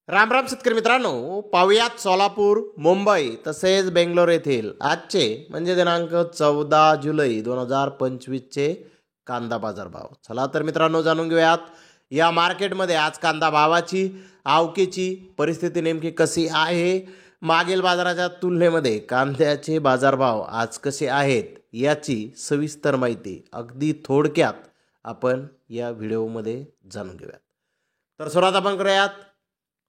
राम राम शेतकरी मित्रांनो, पाहुयात सोलापूर, मुंबई तसेच बेंगलोर येथील आजचे म्हणजे दिनांक 14 जुलै 2025चे कांदा बाजार भाव. चला तर मित्रांनो, जाणून घेऊयात या मार्केटमध्ये आज कांदा भावाची आवकेची परिस्थिती नेमकी कशी आहे, मागील बाजाराच्या तुलनेमध्ये कांद्याचे बाजारभाव आज कसे आहेत याची सविस्तर माहिती अगदी थोडक्यात आपण या व्हिडिओमध्ये जाणून घेऊयात. तर सुरुवात आपण करूयात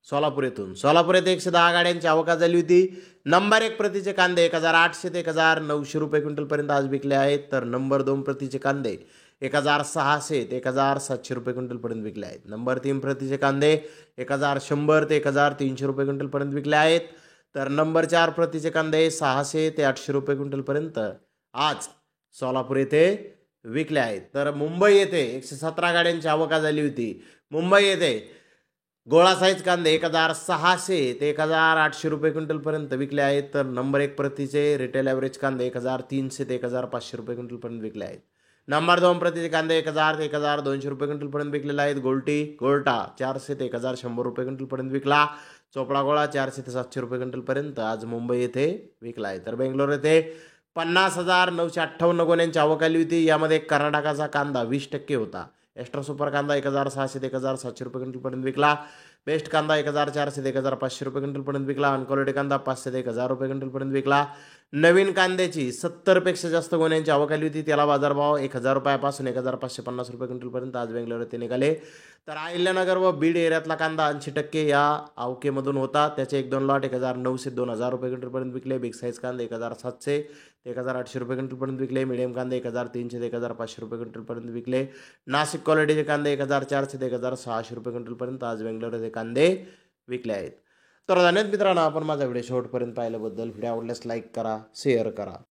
सोलापूर येथून. सोलापूर येथे 110 गाड्यांची आवक झाली होती. नंबर 1 प्रतीचे कांदे 1800 ते 1900 रुपये क्विंटलपर्यंत आज विकले आहेत. तर नंबर 2 प्रतीचे कांदे 1600 ते 1700 रुपये क्विंटलपर्यंत विकले आहेत. नंबर 3 प्रतीचे कांदे 1100 ते 1300 रुपये क्विंटलपर्यंत विकले आहेत. तर नंबर 4 प्रतीचे कांदे 600 ते 800 रुपये क्विंटलपर्यंत आज सोलापूर येथे विकले आहेत. तर मुंबई येथे 117 गाड्यांची आवक झाली होती. मुंबई येथे गोळा साईज कांदे 1600 ते 1800 रुपये क्विंटलपर्यंत विकले आहेत. तर नंबर 1 प्रतीचे रिटेल ॲव्हरेज कांदे 1300 ते 1500 रुपये क्विंटलपर्यंत विकले आहेत. नंबर 2 प्रतीचे कांदे 1000 ते 1200 रुपये क्विंटलपर्यंत विकलेले आहेत. गोल्टा 400 ते 1100 रुपये क्विंटलपर्यंत विकला. चोपडा गोळा 400 ते 700 रुपये क्विंटलपर्यंत आज मुंबई येथे विकला आहे. तर बेंगलोर येथे 50,958 गोण्यांची आवक आली होती. यामध्ये कर्नाटकाचा कांदा 20% होता. एक्स्ट्रा सुपर कांदा 1600 ते 1700 रुपये क्विंटलपर्यंत विकला. बेस्ट कांदा 1400 ते 1500 रुपये क्विंटलपर्यंत विकला. अनक्वालिटी कांदा 500 ते 1000 रुपये क्विंटलपर्यंत विकला. नवीन कांद्याची 70पेक्षा जास्त गोण्यांची आवक आली होती. त्याला बाजारभाव 1000 रुपयापासून 1550 रुपये क्विंटलपर्यंत आज बेंगलोर येथे निघाले. तर अहिल्यानगर व बीड एरियातला कांदा 80% या आवकेमधून होता. त्याचे 1-2 लॉट 1900 ते 2000 रुपये क्विंटलपर्यंत विकले. बिग साईज कांदे 1700 ते 1800 रुपये क्विंटलपर्यंत विकले. मीडियम कांदे 1300 ते 1500 रुपये क्विंटलपर्यंत विकले. नाशिक क्वालिटीचे कांदे 1400 ते 1600 रुपये क्विंटलपर्यंत आज बेंगलोर येथे कांदे विकले आहेत. तर धन्यवाद मित्रांनो, आपण माझा व्हिडिओ शेवटपर्यंत पाहिल्याबद्दल. व्हिडिओ आवडल्यास लाईक करा, शेअर करा.